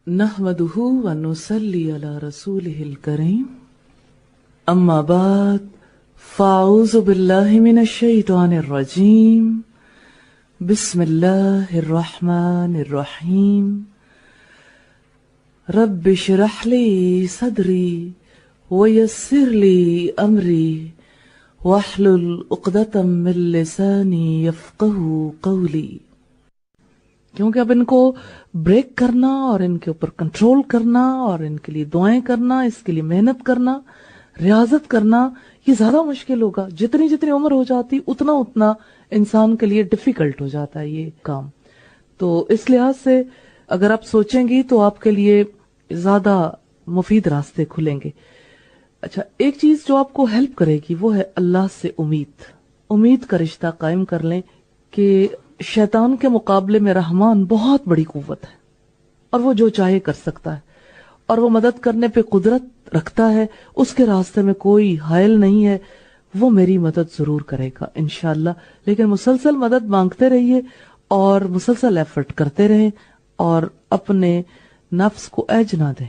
نحمده ونصلي على رسوله الكريم أما بعد فأعوذ بالله من الشيطان الرجيم بسم الله الرحمن الرحيم رب اشرح لي صدري ويسر لي أمري واحلل عقدة من لساني يفقهوا قولي. کیونکہ اب ان کو بریک کرنا اور ان کے اوپر کنٹرول کرنا اور ان کے لیے دعائیں کرنا، اس کے لیے محنت کرنا، ریاضت کرنا، یہ زیادہ مشکل ہوگا. جتنی جتنی عمر ہو جاتی اتنا اتنا انسان کے لیے ڈیفیکلٹ ہو جاتا ہے یہ کام. تو اس لحاظ سے اگر آپ سوچیں گی تو آپ کے لیے زیادہ مفید راستے کھلیں گے. اچھا، ایک چیز جو آپ کو ہیلپ کرے گی وہ ہے اللہ سے امید کا رشتہ قائم کر لیں کہ شیطان کے مقابلے میں رحمان بہت بڑی قوت ہے اور وہ جو چاہے کر سکتا ہے اور وہ مدد کرنے پہ قدرت رکھتا ہے. اس کے راستے میں کوئی حائل نہیں ہے، وہ میری مدد ضرور کرے گا انشاءاللہ. لیکن مسلسل مدد مانگتے رہیے اور مسلسل ایفرٹ کرتے رہیں اور اپنے نفس کو ایج نہ دیں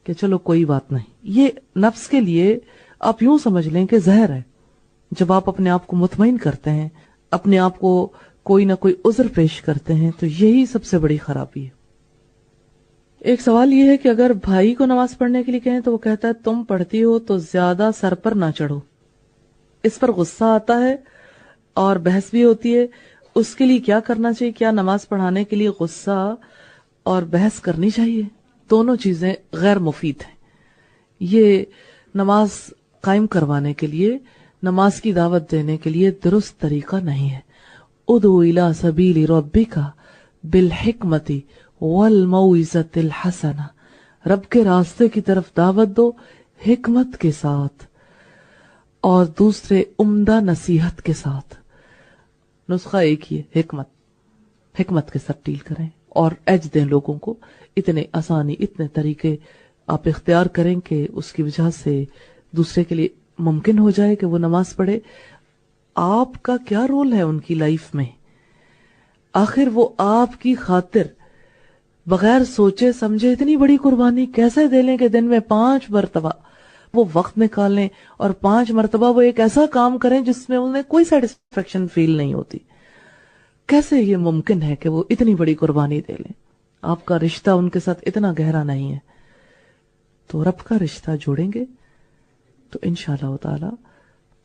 کہ چلو کوئی بات نہیں. یہ نفس کے لیے آپ یوں سمجھ لیں کہ زہر ہے. جب آپ اپنے آپ کو مطمئن کرتے ہیں، اپنے آپ کو کوئی نہ کوئی عذر پیش کرتے ہیں، تو یہی سب سے بڑی خرابی ہے. ایک سوال یہ ہے کہ اگر بھائی کو نماز پڑھنے کے لیے کہیں تو وہ کہتا ہے تم پڑھتی ہو تو زیادہ سر پر نہ چڑھو. اس پر غصہ آتا ہے اور بحث بھی ہوتی ہے. اس کے لیے کیا کرنا چاہیے؟ کیا نماز پڑھانے کے لیے غصہ اور بحث کرنی چاہیے؟ دونوں چیزیں غیر مفید ہیں. یہ نماز قائم کروانے کے لیے، نماز کی دعوت دینے کے لیے درست طریقہ نہیں ہے. ادعو الی سبیل ربک بالحکمت والموعظۃ الحسنہ. رب کے راستے کی طرف دعوت دو حکمت کے ساتھ اور دوسرے عمدہ نصیحت کے ساتھ. نسخہ ایک ہی ہے، حکمت کے ساتھ ڈیل کریں اور ایج دیں لوگوں کو. اتنے آسانی، اتنے طریقے آپ اختیار کریں کہ اس کی وجہ سے دوسرے کے لیے ممکن ہو جائے کہ وہ نماز پڑھے. آپ کا کیا رول ہے ان کی لائف میں؟ آخر وہ آپ کی خاطر بغیر سوچے سمجھے اتنی بڑی قربانی کیسے دے لیں کہ دن میں 5 مرتبہ وہ وقت نکالیں اور 5 مرتبہ وہ ایک ایسا کام کریں جس میں انہیں کوئی سیٹسفیکشن فیل نہیں ہوتی. کیسے یہ ممکن ہے کہ وہ اتنی بڑی قربانی دے لیں؟ آپ کا رشتہ ان کے ساتھ اتنا گہرا نہیں ہے. تو رب کا رشتہ جوڑیں گے تو انشاءاللہ تعالی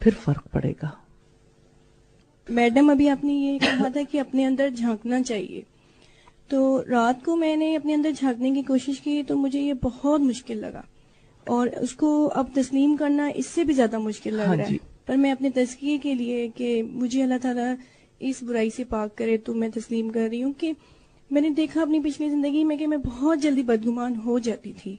پھر فرق پڑے گا. میڈم، ابھی آپ نے یہ کہا تھا کہ اپنے اندر جھانکنا چاہیے، تو رات کو میں نے اپنے اندر جھانکنے کی کوشش کی تو مجھے یہ بہت مشکل لگا اور اس کو اب تسلیم کرنا اس سے بھی زیادہ مشکل لگ رہا ہے. پر میں اپنے تزکیے کے لیے کہ مجھے اللہ تعالیٰ اس برائی سے پاک کرے تو میں تسلیم کر رہی ہوں کہ میں نے دیکھا اپنی پچھلی زندگی میں کہ میں بہت جلدی بدگمان ہو جاتی تھی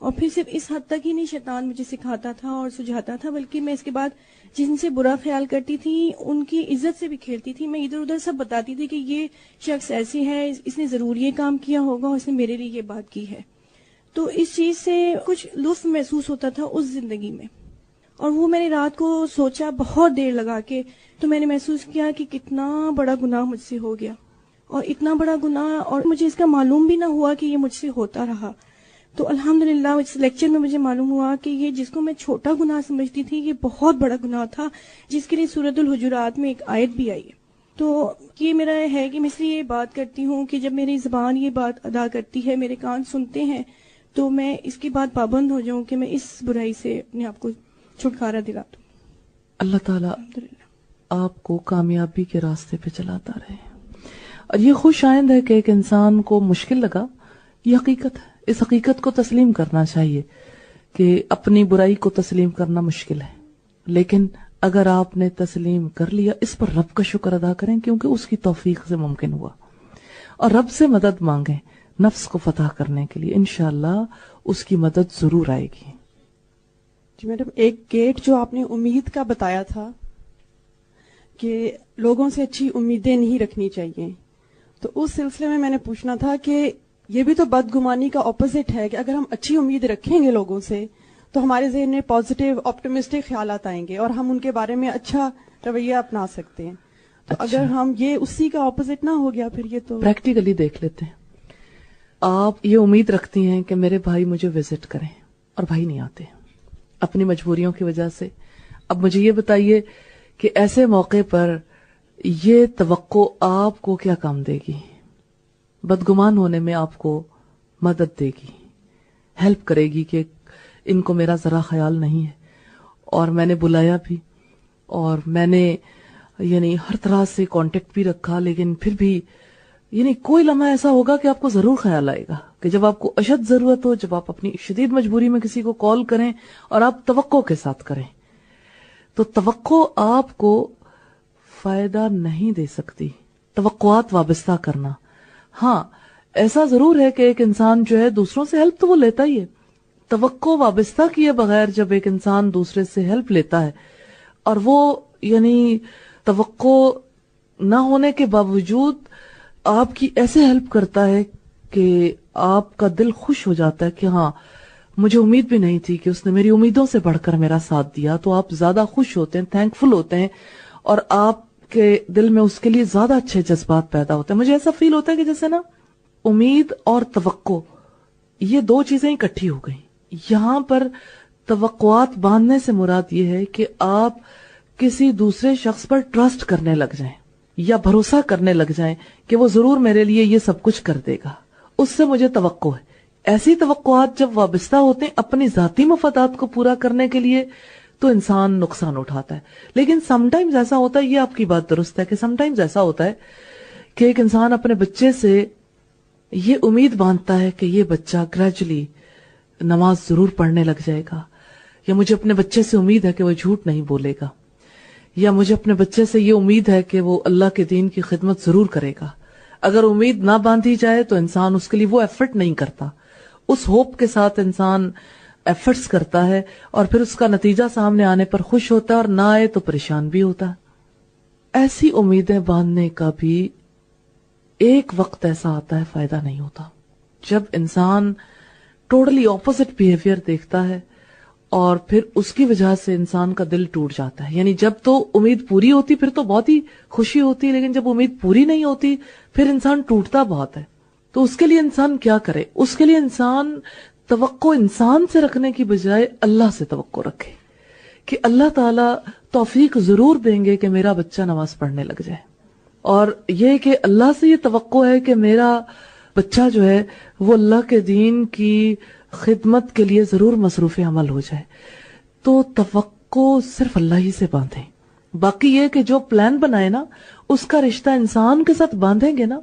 اور پھر صرف اس حد تک ہی نہیں شیطان مجھے سکھاتا تھا اور سجھاتا تھا، بلکہ میں اس کے بعد جن سے برا خیال کرتی تھی ان کی عزت سے بھی کھیلتی تھی. میں ادھر ادھر سب بتاتی تھی کہ یہ شخص ایسے ہے، اس نے ضرور یہ کام کیا ہوگا اور اس نے میرے لیے یہ بات کی ہے. تو اس چیز سے کچھ لطف محسوس ہوتا تھا اس زندگی میں، اور وہ میں نے رات کو سوچا بہت دیر لگا کے، تو میں نے محسوس کیا کہ کتنا بڑا گناہ مجھ سے ہو گیا اور اتنا بڑا گناہ، اور مجھے اس کا معلوم بھی نہ ہوا کہ یہ مجھ سے ہوتا رہا. تو الحمدللہ اس لیکچر میں مجھے معلوم ہوا کہ یہ جس کو میں چھوٹا گناہ سمجھتی تھی یہ بہت بڑا گناہ تھا، جس کے لیے سورۃ الحجرات میں ایک آیت بھی آئی ہے. تو یہ میرا ہے کہ میں اس لیے یہ بات کرتی ہوں کہ جب میری زبان یہ بات ادا کرتی ہے، میرے کان سنتے ہیں، تو میں اس کی بات پابند ہو جاؤں کہ میں اس برائی سے اپنے آپ کو چھٹکارا دلا دوں. اللہ تعالیٰ آپ کو کامیابی کے راستے پہ چلاتا رہے. اور یہ خوش آئند ہے کہ ایک انسان کو مشکل لگا، یہ حقیقت ہے. اس حقیقت کو تسلیم کرنا چاہیے کہ اپنی برائی کو تسلیم کرنا مشکل ہے، لیکن اگر آپ نے تسلیم کر لیا اس پر رب کا شکر ادا کریں کیونکہ اس کی توفیق سے ممکن ہوا، اور رب سے مدد مانگیں نفس کو فتح کرنے کے لیے. انشاءاللہ اس کی مدد ضرور آئے گی. جی میڈم، ایک گیٹ جو آپ نے امید کا بتایا تھا کہ لوگوں سے اچھی امیدیں نہیں رکھنی چاہیے، تو اس سلسلے میں نے پوچھنا تھا کہ یہ بھی تو بدگمانی کا اپوزٹ ہے کہ اگر ہم اچھی امید رکھیں گے لوگوں سے تو ہمارے ذہن میں پازیٹیو آپٹمسٹک خیالات آئیں گے اور ہم ان کے بارے میں اچھا رویہ اپنا سکتے ہیں. تو اگر ہم یہ اسی کا اپوزٹ نہ ہو گیا پھر یہ تو پریکٹیکلی دیکھ لیتے ہیں. آپ یہ امید رکھتی ہیں کہ میرے بھائی مجھے وزٹ کریں اور بھائی نہیں آتے اپنی مجبوریوں کی وجہ سے. اب مجھے یہ بتائیے کہ ایسے موقع پر یہ توقع آپ کو کیا کام دے گی؟ بدگمان ہونے میں آپ کو مدد دے گی، ہیلپ کرے گی کہ ان کو میرا ذرا خیال نہیں ہے اور میں نے بلایا بھی اور میں نے یعنی ہر طرح سے کانٹیکٹ بھی رکھا، لیکن پھر بھی یعنی کوئی لمحہ ایسا ہوگا کہ آپ کو ضرور خیال آئے گا کہ جب آپ کو اشد ضرورت ہو، جب آپ اپنی شدید مجبوری میں کسی کو کال کریں اور آپ توقع کے ساتھ کریں، تو توقع آپ کو فائدہ نہیں دے سکتی. توقعات وابستہ کرنا، ہاں ایسا ضرور ہے کہ ایک انسان جو ہے دوسروں سے ہیلپ تو وہ لیتا ہی ہے. توقع وابستہ کیے بغیر جب ایک انسان دوسرے سے ہیلپ لیتا ہے اور وہ یعنی توقع نہ ہونے کے باوجود آپ کی ایسے ہیلپ کرتا ہے کہ آپ کا دل خوش ہو جاتا ہے کہ ہاں مجھے امید بھی نہیں تھی کہ اس نے میری امیدوں سے بڑھ کر میرا ساتھ دیا، تو آپ زیادہ خوش ہوتے ہیں، تھینک فل ہوتے ہیں اور آپ کے دل میں اس کے لیے زیادہ اچھے جذبات پیدا ہوتے ہیں. مجھے ایسا فیل ہوتا ہے کہ جیسے نا امید اور توقع یہ دو چیزیں اکٹھی ہو گئیں. یہاں پر توقعات باندھنے سے مراد یہ ہے کہ آپ کسی دوسرے شخص پر ٹرسٹ کرنے لگ جائیں یا بھروسہ کرنے لگ جائیں کہ وہ ضرور میرے لیے یہ سب کچھ کر دے گا، اس سے مجھے توقع ہے. ایسی توقعات جب وابستہ ہوتے ہیں اپنی ذاتی مفادات کو پورا کرنے کے لیے تو انسان نقصان اٹھاتا ہے. لیکن سم ٹائمز ایسا ہوتا ہے، یہ آپ کی بات درست ہے کہ سم ٹائمز ایسا ہوتا ہے کہ ایک انسان اپنے بچے سے یہ امید باندھتا ہے کہ یہ بچہ گریجولی نماز ضرور پڑھنے لگ جائے گا، یا مجھے اپنے بچے سے امید ہے کہ وہ جھوٹ نہیں بولے گا، یا مجھے اپنے بچے سے یہ امید ہے کہ وہ اللہ کے دین کی خدمت ضرور کرے گا. اگر امید نہ باندھی جائے تو انسان اس کے لیے وہ ایفرٹ نہیں کرتا، اس ہوپ کے ساتھ انسان ایفرٹس کرتا ہے اور پھر اس کا نتیجہ سامنے آنے پر خوش ہوتا ہے اور نہ آئے تو پریشان بھی ہوتا ہے. ایسی امیدیں باندھنے کا بھی ایک وقت ایسا آتا ہے فائدہ نہیں ہوتا، جب انسان ٹوٹلی اپوزٹ بیہیویئر دیکھتا ہے اور پھر اس کی وجہ سے انسان کا دل ٹوٹ جاتا ہے. یعنی جب تو امید پوری ہوتی پھر تو بہت ہی خوشی ہوتی ہے، لیکن جب امید پوری نہیں ہوتی پھر انسان ٹوٹتا بہت ہے. تو اس کے لیے انسان کیا کرے؟ اس کے لیے انسان توقع انسان سے رکھنے کی بجائے اللہ سے توقع رکھے کہ اللہ تعالیٰ توفیق ضرور دیں گے کہ میرا بچہ نماز پڑھنے لگ جائے، اور یہ کہ اللہ سے یہ توقع ہے کہ میرا بچہ جو ہے وہ اللہ کے دین کی خدمت کے لیے ضرور مصروف عمل ہو جائے. تو توقع صرف اللہ ہی سے باندھیں. باقی یہ کہ جو پلان بنائے نا اس کا رشتہ انسان کے ساتھ باندھیں گے نا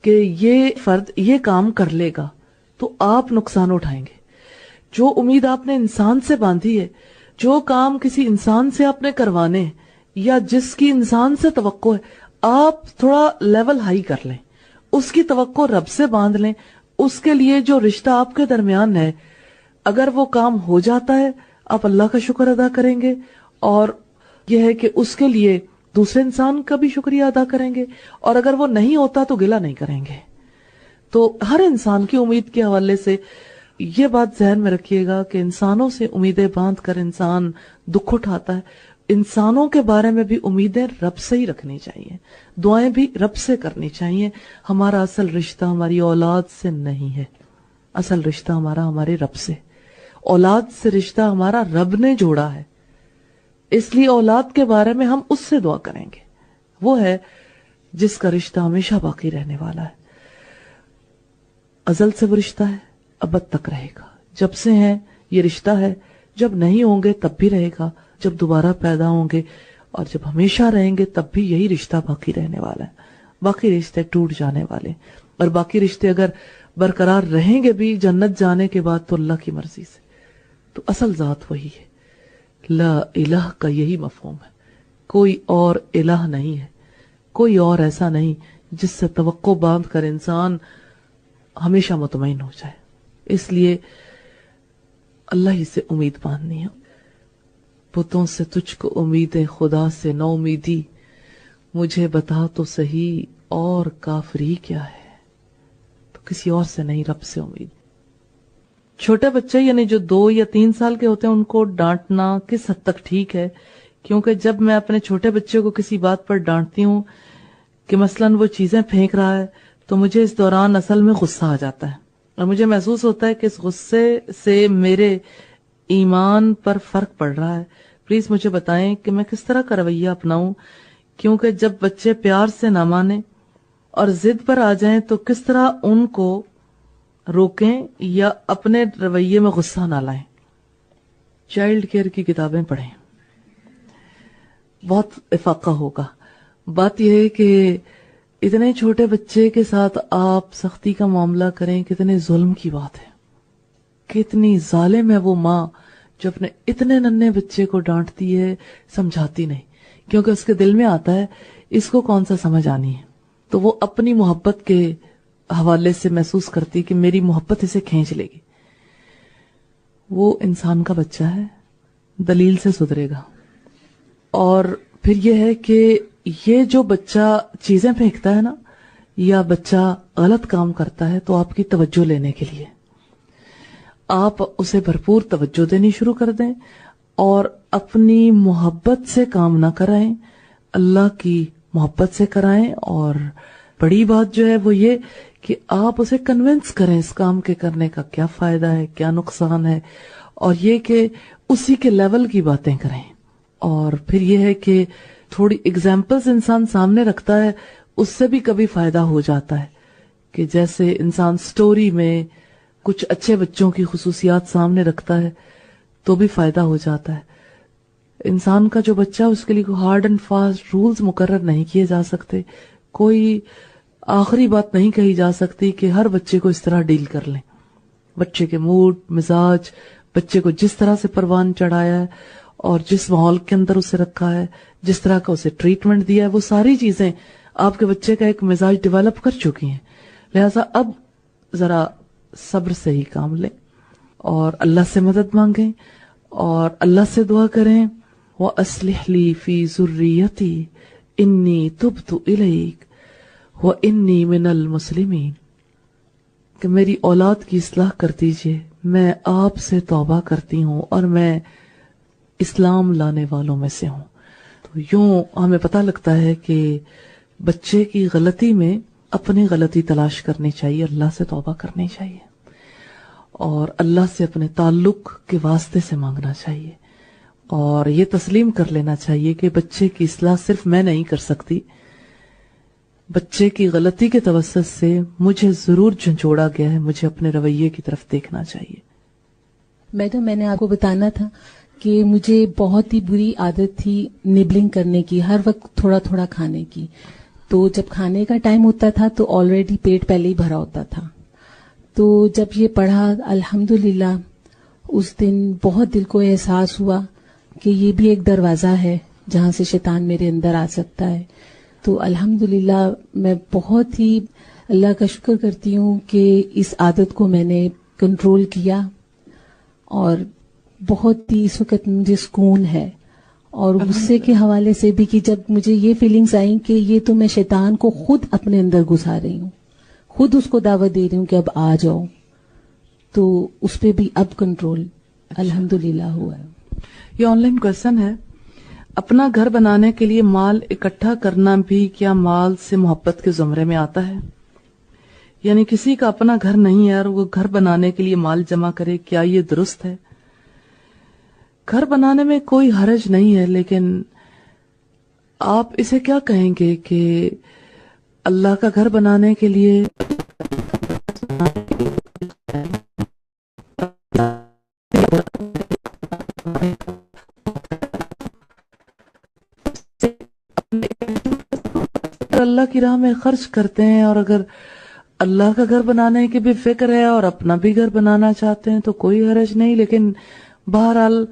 کہ یہ فرد یہ کام کر لے گا تو آپ نقصان اٹھائیں گے. جو امید آپ نے انسان سے باندھی ہے، جو کام کسی انسان سے آپ نے کروانے یا جس کی انسان سے توقع ہے، آپ تھوڑا لیول ہائی کر لیں، اس کی توقع رب سے باندھ لیں. اس کے لیے جو رشتہ آپ کے درمیان ہے اگر وہ کام ہو جاتا ہے آپ اللہ کا شکر ادا کریں گے، اور یہ ہے کہ اس کے لیے دوسرے انسان کا بھی شکریہ ادا کریں گے، اور اگر وہ نہیں ہوتا تو گلہ نہیں کریں گے. تو ہر انسان کی امید کے حوالے سے یہ بات ذہن میں رکھیے گا کہ انسانوں سے امیدیں باندھ کر انسان دکھ اٹھاتا ہے. انسانوں کے بارے میں بھی امیدیں رب سے ہی رکھنی چاہیے، دعائیں بھی رب سے کرنی چاہیے. ہمارا اصل رشتہ ہماری اولاد سے نہیں ہے، اصل رشتہ ہمارا ہمارے رب سے. اولاد سے رشتہ ہمارا رب نے جوڑا ہے، اس لیے اولاد کے بارے میں ہم اس سے دعا کریں گے. وہ ہے جس کا رشتہ ہمیشہ باقی رہنے والا ہے. ازل سے وہ رشتہ ہے، ابد تک رہے گا. جب سے ہے یہ رشتہ ہے، جب نہیں ہوں گے تب بھی رہے گا، جب دوبارہ پیدا ہوں گے اور جب ہمیشہ رہیں گے تب بھی یہی رشتہ باقی رہنے والا ہے. باقی رشتے ٹوٹ جانے والے، اور باقی رشتے اگر برقرار رہیں گے بھی جنت جانے کے بعد تو اللہ کی مرضی سے. تو اصل ذات وہی ہے. لا الہ کا یہی مفہوم ہے. کوئی اور الہ نہیں ہے، کوئی اور ایسا نہیں جس سے توقع باندھ کر انسان ہمیشہ مطمئن ہو جائے. اس لیے اللہ ہی سے امید باندھنی ہے. بتوں سے تجھ کو امید خدا سے نو امیدی، مجھے بتا تو صحیح اور کافری کیا ہے. تو کسی اور سے نہیں، رب سے امید. چھوٹے بچے یعنی جو 2 یا 3 سال کے ہوتے ہیں ان کو ڈانٹنا کس حد تک ٹھیک ہے، کیونکہ جب میں اپنے چھوٹے بچے کو کسی بات پر ڈانٹتی ہوں کہ مثلاً وہ چیزیں پھینک رہا ہے تو مجھے اس دوران اصل میں غصہ آ جاتا ہے اور مجھے محسوس ہوتا ہے کہ اس غصے سے میرے ایمان پر فرق پڑ رہا ہے. پلیز مجھے بتائیں کہ میں کس طرح کا رویہ اپناؤں, کیونکہ جب بچے پیار سے نہ مانیں اور ضد پر آ جائیں تو کس طرح ان کو روکیں یا اپنے رویے میں غصہ نہ لائیں. چائلڈ کیئر کی کتابیں پڑھیں, بہت افاقہ ہوگا. بات یہ ہے کہ اتنے چھوٹے بچے کے ساتھ آپ سختی کا معاملہ کریں, کتنے ظلم کی بات ہے. کتنی ظالم ہے وہ ماں جو اپنے اتنے ننھے بچے کو ڈانٹتی ہے, سمجھاتی نہیں, کیونکہ اس کے دل میں آتا ہے اس کو کون سا سمجھ آنی ہے. تو وہ اپنی محبت کے حوالے سے محسوس کرتی کہ میری محبت اسے کھینچ لے گی. وہ انسان کا بچہ ہے, دلیل سے سدھرے گا. اور پھر یہ ہے کہ یہ جو بچہ چیزیں پھینکتا ہے نا, یا بچہ غلط کام کرتا ہے, تو آپ کی توجہ لینے کے لیے آپ اسے بھرپور توجہ دینی شروع کر دیں اور اپنی محبت سے کام نہ کرائیں, اللہ کی محبت سے کرائیں. اور بڑی بات جو ہے وہ یہ کہ آپ اسے کنونس کریں اس کام کے کرنے کا کیا فائدہ ہے, کیا نقصان ہے, اور یہ کہ اسی کے لیول کی باتیں کریں. اور پھر یہ ہے کہ تھوڑی اگزامپلز انسان سامنے رکھتا ہے, اس سے بھی کبھی فائدہ ہو جاتا ہے. کہ جیسے انسان سٹوری میں کچھ اچھے بچوں کی خصوصیات سامنے رکھتا ہے تو بھی فائدہ ہو جاتا ہے. انسان کا جو بچہ, اس کے لیے کوئی ہارڈ اینڈ فاسٹ رولز مقرر نہیں کیے جا سکتے, کوئی آخری بات نہیں کہی جا سکتی کہ ہر بچے کو اس طرح ڈیل کر لیں. بچے کے موڈ, مزاج, بچے کو جس طرح سے پروان چڑھایا ہے اور جس ماحول کے اندر اسے رکھا ہے, جس طرح کا اسے ٹریٹمنٹ دیا ہے, وہ ساری چیزیں آپ کے بچے کا ایک مزاج ڈیولپ کر چکی ہیں. لہٰذا اب ذرا صبر سے ہی کام لیں اور اللہ سے مدد مانگیں اور اللہ سے دعا کریں. وَأَصْلِحْ لِي فِي ذُرِّيَّتِي إِنِّي تُبْتُ إِلَيْكَ وَإِنِّي مِنَ الْمُسْلِمِينَ, کہ میری اولاد کی اصلاح کر دیجئے, میں آپ سے توبہ کرتی ہوں اور میں اسلام لانے والوں میں سے ہوں. تو یوں ہمیں پتہ لگتا ہے کہ بچے کی غلطی میں اپنی غلطی تلاش کرنی چاہیے, اللہ سے توبہ کرنی چاہیے اور اللہ سے اپنے تعلق کے واسطے سے مانگنا چاہیے, اور یہ تسلیم کر لینا چاہیے کہ بچے کی اصلاح صرف میں نہیں کر سکتی, بچے کی غلطی کے توسط سے مجھے ضرور جھنجھوڑا گیا ہے, مجھے اپنے رویے کی طرف دیکھنا چاہیے. میڈم, میں نے آپ کو بتانا تھا کہ مجھے بہت ہی بری عادت تھی نبلنگ کرنے کی, ہر وقت تھوڑا تھوڑا کھانے کی. تو جب کھانے کا ٹائم ہوتا تھا تو آلریڈی پیٹ پہلے ہی بھرا ہوتا تھا. تو جب یہ پڑھا الحمدللہ, اس دن بہت دل کو احساس ہوا کہ یہ بھی ایک دروازہ ہے جہاں سے شیطان میرے اندر آ سکتا ہے. تو الحمدللہ میں بہت ہی اللہ کا شکر کرتی ہوں کہ اس عادت کو میں نے کنٹرول کیا, اور بہت ہی اس وقت مجھے سکون ہے. اور غصے کے حوالے سے بھی کہ جب مجھے یہ فیلنگز آئیں کہ یہ تو میں شیطان کو خود اپنے اندر گھسا رہی ہوں, خود اس کو دعوت دے رہی ہوں کہ اب آ جاؤ, تو اس پہ بھی اب کنٹرول الحمدللہ ہوا ہے. یہ آن لائن کوشچن ہے, اپنا گھر بنانے کے لیے مال اکٹھا کرنا بھی کیا مال سے محبت کے زمرے میں آتا ہے؟ یعنی کسی کا اپنا گھر نہیں ہے اور وہ گھر بنانے کے لیے مال جمع کرے, کیا یہ درست ہے؟ گھر بنانے میں کوئی حرج نہیں ہے, لیکن آپ اسے کیا کہیں گے کہ اللہ کا گھر بنانے کے لیے اللہ کی راہ میں خرچ کرتے ہیں, اور اگر اللہ کا گھر بنانے کی بھی فکر ہے اور اپنا بھی گھر بنانا چاہتے ہیں تو کوئی حرج نہیں. لیکن بہرحال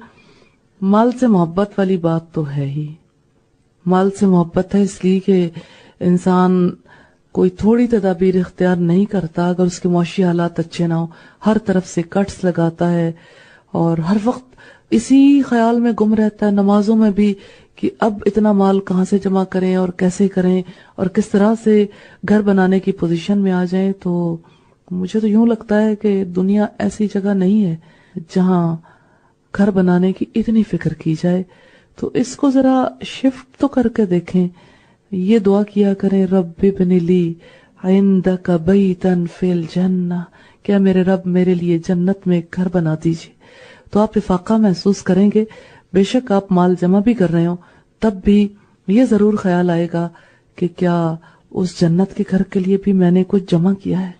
مال سے محبت والی بات تو ہے ہی. مال سے محبت ہے اس لیے کہ انسان کوئی تھوڑی تدابیر اختیار نہیں کرتا اگر اس کے معاشی حالات اچھے نہ ہو, ہر طرف سے کٹس لگاتا ہے اور ہر وقت اسی خیال میں گم رہتا ہے, نمازوں میں بھی کہ اب اتنا مال کہاں سے جمع کریں اور کیسے کریں اور کس طرح سے گھر بنانے کی پوزیشن میں آ جائیں. تو مجھے تو یوں لگتا ہے کہ دنیا ایسی جگہ نہیں ہے جہاں گھر بنانے کی اتنی فکر کی جائے. تو اس کو ذرا شفٹ تو کر کے دیکھیں, یہ دعا کیا کریں, رب ابن لی عندک بیتا فی الجنہ، کیا میرے رب میرے لیے جنت میں ایک گھر بنا دیجیے. تو آپ افاقہ محسوس کریں گے. بے شک آپ مال جمع بھی کر رہے ہوں تب بھی یہ ضرور خیال آئے گا کہ کیا اس جنت کے گھر کے لیے بھی میں نے کچھ جمع کیا ہے.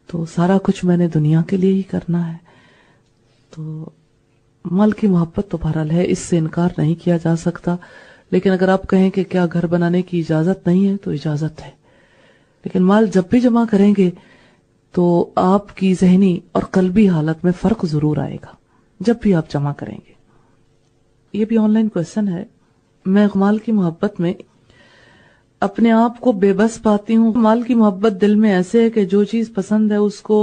تو سارا کچھ میں نے دنیا کے لیے ہی کرنا ہے. تو مال کی محبت تو بہرحال ہے، اس سے انکار نہیں کیا جا سکتا. لیکن اگر آپ کہیں کہ کیا گھر بنانے کی اجازت نہیں ہے تو اجازت ہے. لیکن مال جب بھی جمع کریں گے تو آپ کی ذہنی اور قلبی حالت میں فرق ضرور آئے گا جب بھی آپ جمع کریں گے. یہ بھی آن لائن کویسچن ہے. میں مال کی محبت میں اپنے آپ کو بے بس پاتی ہوں. مال کی محبت دل میں ایسے ہے کہ جو چیز پسند ہے اس کو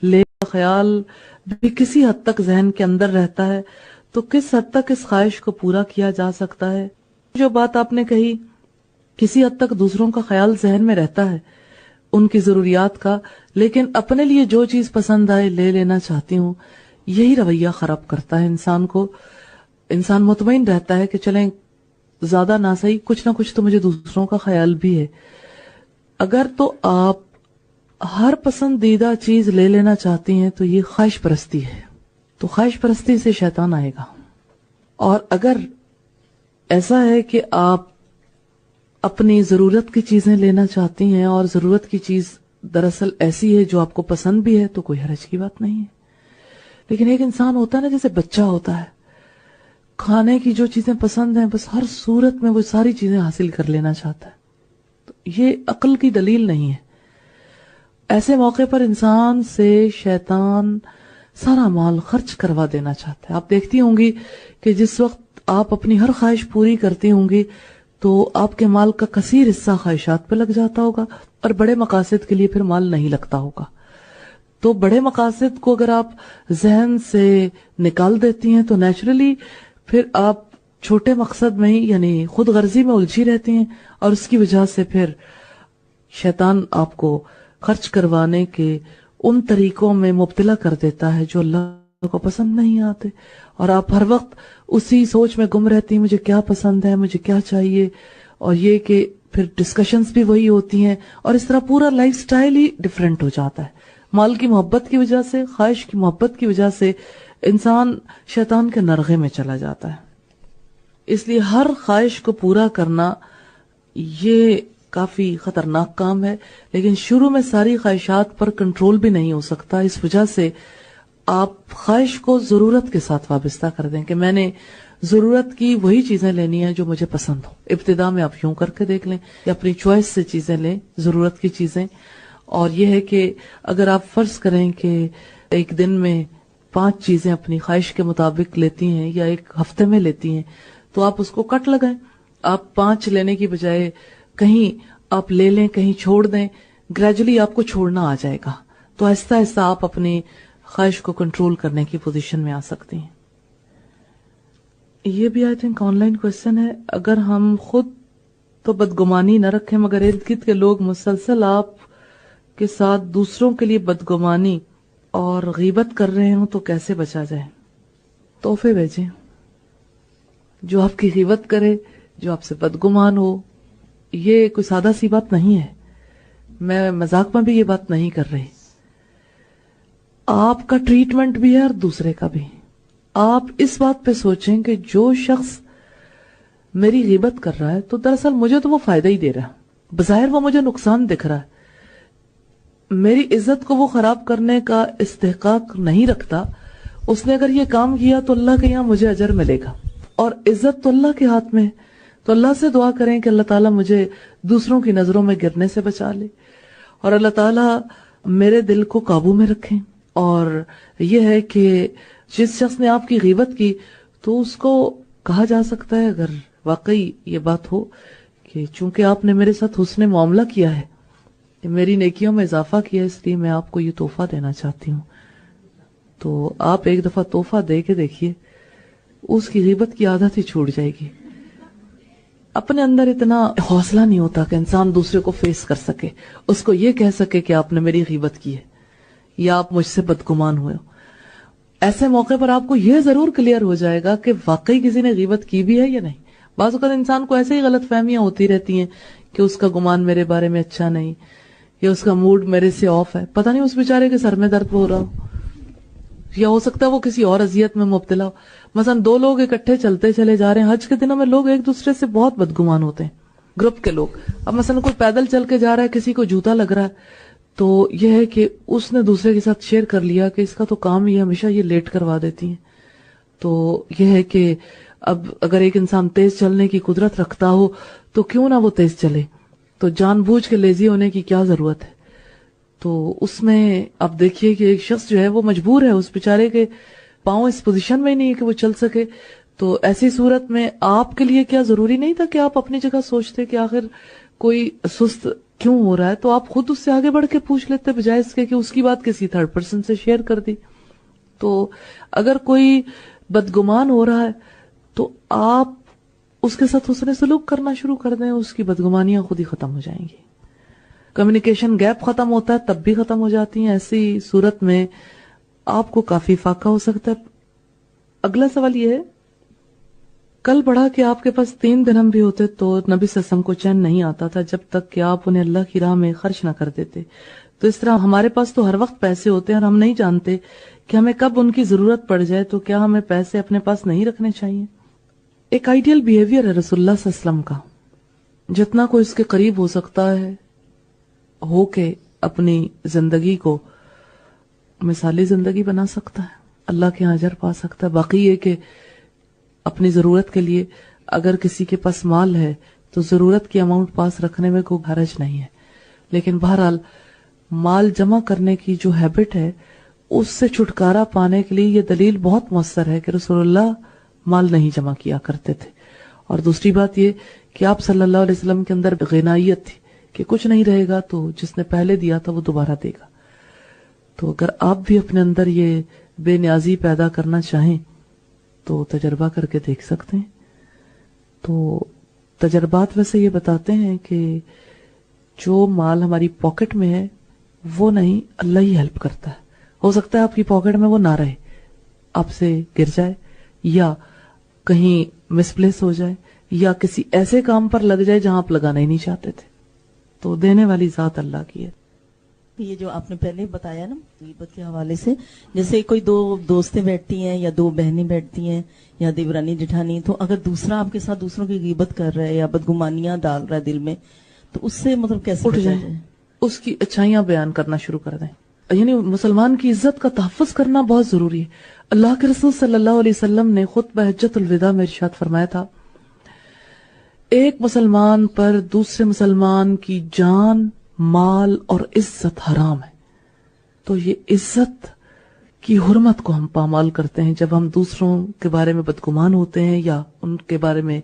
لے کا خیال بھی کسی حد تک ذہن کے اندر رہتا ہے. تو کس حد تک اس خواہش کو پورا کیا جا سکتا ہے؟ جو بات آپ نے کہی، کسی حد تک دوسروں کا خیال ذہن میں رہتا ہے، ان کی ضروریات کا، لیکن اپنے لیے جو چیز پسند آئے لے لینا چاہتی ہوں. یہی رویہ خراب کرتا ہے انسان کو. انسان مطمئن رہتا ہے کہ چلیں زیادہ نہ صحیح کچھ نہ کچھ تو مجھے دوسروں کا خیال بھی ہے. اگر تو آپ ہر پسندیدہ چیز لے لینا چاہتی ہیں تو یہ خواہش پرستی ہے. تو خواہش پرستی سے شیطان آئے گا. اور اگر ایسا ہے کہ آپ اپنی ضرورت کی چیزیں لینا چاہتی ہیں اور ضرورت کی چیز دراصل ایسی ہے جو آپ کو پسند بھی ہے تو کوئی حرج کی بات نہیں ہے. لیکن ایک انسان ہوتا ہے نا، جیسے بچہ ہوتا ہے، کھانے کی جو چیزیں پسند ہیں بس ہر صورت میں وہ ساری چیزیں حاصل کر لینا چاہتا ہے. تو یہ عقل کی دلیل نہیں ہے. ایسے موقع پر انسان سے شیطان سارا مال خرچ کروا دینا چاہتا ہے. آپ دیکھتی ہوں گی کہ جس وقت آپ اپنی ہر خواہش پوری کرتی ہوں گی تو آپ کے مال کا کثیر حصہ خواہشات پہ لگ جاتا ہوگا اور بڑے مقاصد کے لیے پھر مال نہیں لگتا ہوگا. تو بڑے مقاصد کو اگر آپ ذہن سے نکال دیتی ہیں تو نیچرلی پھر آپ چھوٹے مقصد میں ہی یعنی خود غرضی میں الجھی رہتی ہیں اور اس کی وجہ سے پھر شیطان آپ کو خرچ کروانے کے ان طریقوں میں مبتلا کر دیتا ہے جو اللہ کو پسند نہیں آتے. اور آپ ہر وقت اسی سوچ میں گم رہتی ہیں مجھے کیا پسند ہے، مجھے کیا چاہیے. اور یہ کہ پھر ڈسکشنز بھی وہی ہوتی ہیں اور اس طرح پورا لائف سٹائل ہی ڈیفرنٹ ہو جاتا ہے. مال کی محبت کی وجہ سے، خواہش کی محبت کی وجہ سے انسان شیطان کے نرغے میں چلا جاتا ہے. اس لیے ہر خواہش کو پورا کرنا یہ کافی خطرناک کام ہے. لیکن شروع میں ساری خواہشات پر کنٹرول بھی نہیں ہو سکتا. اس وجہ سے آپ خواہش کو ضرورت کے ساتھ وابستہ کر دیں کہ میں نے ضرورت کی وہی چیزیں لینی ہیں جو مجھے پسند ہو. ابتدا میں آپ یوں کر کے دیکھ لیں یا اپنی چوائس سے چیزیں لیں، ضرورت کی چیزیں. اور یہ ہے کہ اگر آپ فرض کریں کہ ایک دن میں 5 چیزیں اپنی خواہش کے مطابق لیتی ہیں یا ایک ہفتے میں لیتی ہیں تو آپ اس کو کٹ لگائیں. آپ 5 لینے کی بجائے کہیں آپ لے لیں، کہیں چھوڑ دیں. گریجولی آپ کو چھوڑنا آ جائے گا تو آہستہ آہستہ آپ اپنی خواہش کو کنٹرول کرنے کی پوزیشن میں آ سکتی ہیں. یہ بھی I think on line question ہے. اگر ہم خود تو بدگمانی نہ رکھیں مگر ارد گرد کے لوگ مسلسل آپ کے ساتھ دوسروں کے لیے بدگمانی اور غیبت کر رہے ہوں تو کیسے بچا جائے؟ تحفے بھیجیں. جو آپ کی غیبت کرے، جو آپ سے بدگمان ہو، یہ کوئی سادہ سی بات نہیں ہے. میں مذاق میں بھی یہ بات نہیں کر رہی. آپ کا ٹریٹمنٹ بھی ہے اور دوسرے کا بھی. آپ اس بات پہ سوچیں کہ جو شخص میری غیبت کر رہا ہے تو دراصل مجھے تو وہ فائدہ ہی دے رہا ہے، بظاہر وہ مجھے نقصان دکھ رہا ہے. میری عزت کو وہ خراب کرنے کا استحقاق نہیں رکھتا. اس نے اگر یہ کام کیا تو اللہ کے یہاں مجھے اجر ملے گا اور عزت تو اللہ کے ہاتھ میں ہے. تو اللہ سے دعا کریں کہ اللہ تعالیٰ مجھے دوسروں کی نظروں میں گرنے سے بچا لے اور اللہ تعالیٰ میرے دل کو قابو میں رکھیں. اور یہ ہے کہ جس شخص نے آپ کی غیبت کی تو اس کو کہا جا سکتا ہے، اگر واقعی یہ بات ہو کہ چونکہ آپ نے میرے ساتھ حسن معاملہ کیا ہے، میری نیکیوں میں اضافہ کیا، اس لیے میں آپ کو یہ تحفہ دینا چاہتی ہوں. تو آپ ایک دفعہ تحفہ دے کے دیکھیے، اس کی غیبت کی عادت ہی چھوٹ جائے گی. اپنے اندر اتنا حوصلہ نہیں ہوتا کہ انسان دوسرے کو فیس کر سکے، اس کو یہ کہہ سکے کہ آپ نے میری غیبت کی ہے یا آپ مجھ سے بدگمان ہوئے ہو. ایسے موقع پر آپ کو یہ ضرور کلیئر ہو جائے گا کہ واقعی کسی نے غیبت کی بھی ہے یا نہیں. بعض اوقات انسان کو ایسے ہی غلط فہمیاں ہوتی رہتی ہیں کہ اس کا گمان میرے بارے میں اچھا نہیں، یا اس کا موڈ میرے سے آف ہے, پتہ نہیں اس بیچارے کے سر میں درد ہو رہا ہو, یا ہو سکتا ہے وہ کسی اور اذیت میں مبتلا ہو. مثلا 2 لوگ اکٹھے چلتے چلے جا رہے ہیں, حج کے دنوں میں لوگ ایک دوسرے سے بہت بدگمان ہوتے ہیں, گروپ کے لوگ. اب مثلا کوئی پیدل چل کے جا رہا ہے, کسی کو جوتا لگ رہا ہے, تو یہ ہے کہ اس نے دوسرے کے ساتھ شیئر کر لیا کہ اس کا تو کام ہی ہمیشہ یہ لیٹ کروا دیتی ہیں. تو یہ ہے کہ اب اگر ایک انسان تیز چلنے کی قدرت رکھتا ہو تو کیوں نہ وہ تیز چلے, تو جان بوجھ کے لیزی ہونے کی کیا ضرورت ہے. تو اس میں اب دیکھیے کہ ایک شخص جو ہے وہ مجبور ہے, اس بیچارے کے پاؤں اس پوزیشن میں ہی نہیں ہے کہ وہ چل سکے. تو ایسی صورت میں آپ کے لیے کیا ضروری نہیں تھا کہ آپ اپنی جگہ سوچتے کہ آخر کوئی سست کیوں ہو رہا ہے, تو آپ خود اس سے آگے بڑھ کے پوچھ لیتے بجائے اس کے کہ اس کی بات کسی 3rd پرسن سے شیئر کر دی. تو اگر کوئی بدگمان ہو رہا ہے تو آپ اس کے ساتھ حسن سلوک کرنا شروع کر دیں, اس کی بدگمانیاں خود ہی ختم ہو جائیں گی. کمیونیکیشن گیپ ختم ہوتا ہے تب بھی ختم ہو جاتی ہیں. ایسی صورت میں آپ کو کافی فاقہ ہو سکتا ہے. اگلا سوال یہ ہے, کل پڑھا کہ آپ کے پاس 3 درہم بھی ہوتے تو نبی صلی اللہ علیہ وسلم کو چین نہیں آتا تھا جب تک کہ آپ انہیں اللہ کی راہ میں خرچ نہ کر دیتے. تو اس طرح ہمارے پاس تو ہر وقت پیسے ہوتے ہیں اور ہم نہیں جانتے کہ ہمیں کب ان کی ضرورت پڑ جائے, تو کیا ہمیں پیسے اپنے پاس نہیں رکھنے چاہیے؟ ایک آئیڈیل بیہیویئر ہے رسول اللہ صلی اللہ علیہ وسلم کا, جتنا کوئی اس کے قریب ہو سکتا ہے ہو کے اپنی زندگی کو مثالی زندگی بنا سکتا ہے, اللہ کے اجر پا سکتا ہے. باقی یہ کہ اپنی ضرورت کے لیے اگر کسی کے پاس مال ہے تو ضرورت کی اماؤنٹ پاس رکھنے میں کوئی حرج نہیں ہے, لیکن بہرحال مال جمع کرنے کی جو ہیبٹ ہے اس سے چھٹکارا پانے کے لیے یہ دلیل بہت مؤثر ہے کہ رسول اللہ مال نہیں جمع کیا کرتے تھے. اور دوسری بات یہ کہ آپ صلی اللہ علیہ وسلم کے اندر غنائیت تھی کہ کچھ نہیں رہے گا تو جس نے پہلے دیا تھا وہ دوبارہ دے گا. تو اگر آپ بھی اپنے اندر یہ بے نیازی پیدا کرنا چاہیں تو تجربہ کر کے دیکھ سکتے ہیں. تو تجربات ویسے یہ بتاتے ہیں کہ جو مال ہماری پاکٹ میں ہے وہ نہیں, اللہ ہی ہیلپ کرتا ہے. ہو سکتا ہے آپ کی پاکٹ میں وہ نہ رہے, آپ سے گر جائے یا کہیں مس پلیس ہو جائے یا کسی ایسے کام پر لگ جائے جہاں آپ لگانا ہی نہیں چاہتے تھے. تو دینے والی ذات اللہ کی ہے. یہ جو آپ نے پہلے بتایا نا غیبت کے حوالے سے, جیسے کوئی 2 دوستیں بیٹھتی ہیں یا 2 بہنیں بیٹھتی ہیں یا دیورانی جٹھانی, تو اگر دوسرا آپ کے ساتھ دوسروں کی غیبت کر رہا ہے یا بدگمانیاں ڈال رہا ہے دل میں, تو اس سے مطلب کیسے اٹھ جائیں, اس کی اچھائیاں بیان کرنا شروع کر دیں. یعنی مسلمان کی عزت کا تحفظ کرنا بہت ضروری ہے. اللہ کے رسول صلی اللہ علیہ وسلم نے خطبہ حجۃ الوداع میں ارشاد فرمایا تھا, ایک مسلمان پر دوسرے مسلمان کی جان, مال اور عزت حرام ہے. تو یہ عزت کی حرمت کو ہم پامال کرتے ہیں جب ہم دوسروں کے بارے میں بدگمان ہوتے ہیں یا ان کے بارے میں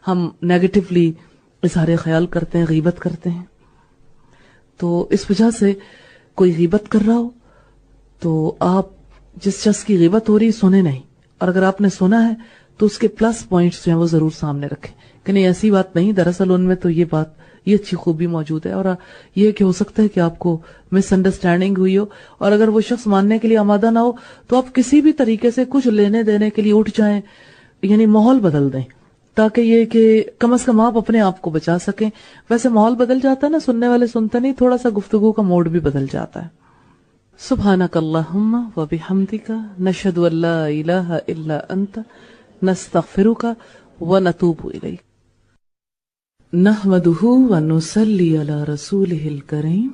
ہم نیگیٹیولی اظہار خیال کرتے ہیں, غیبت کرتے ہیں. تو اس وجہ سے کوئی غیبت کر رہا ہو تو آپ جس شخص کی غیبت ہو رہی سنے نہیں, اور اگر آپ نے سنا ہے تو اس کے پلس پوائنٹس جو ہیں وہ ضرور سامنے رکھیں کہ نہیں ایسی بات نہیں, دراصل ان میں تو یہ اچھی خوبی موجود ہے. اور یہ کہ ہو سکتا ہے کہ آپ کو مس انڈرسٹینڈنگ ہوئی ہو, اور اگر وہ شخص ماننے کے لیے آمادہ نہ ہو تو آپ کسی بھی طریقے سے کچھ لینے دینے کے لیے اٹھ جائیں, یعنی ماحول بدل دیں تاکہ یہ کہ کم از کم آپ اپنے آپ کو بچا سکیں. ویسے ماحول بدل جاتا ہے نا, سننے والے سنتے نہیں, تھوڑا سا گفتگو کا موڈ بھی بدل جاتا ہے. سبحانک اللہم و بحمدک نشہد ان لا الہ الا انت نستغفرک و نتوب الیک. نحمدہ و نصلی علی رسولہ الکریم.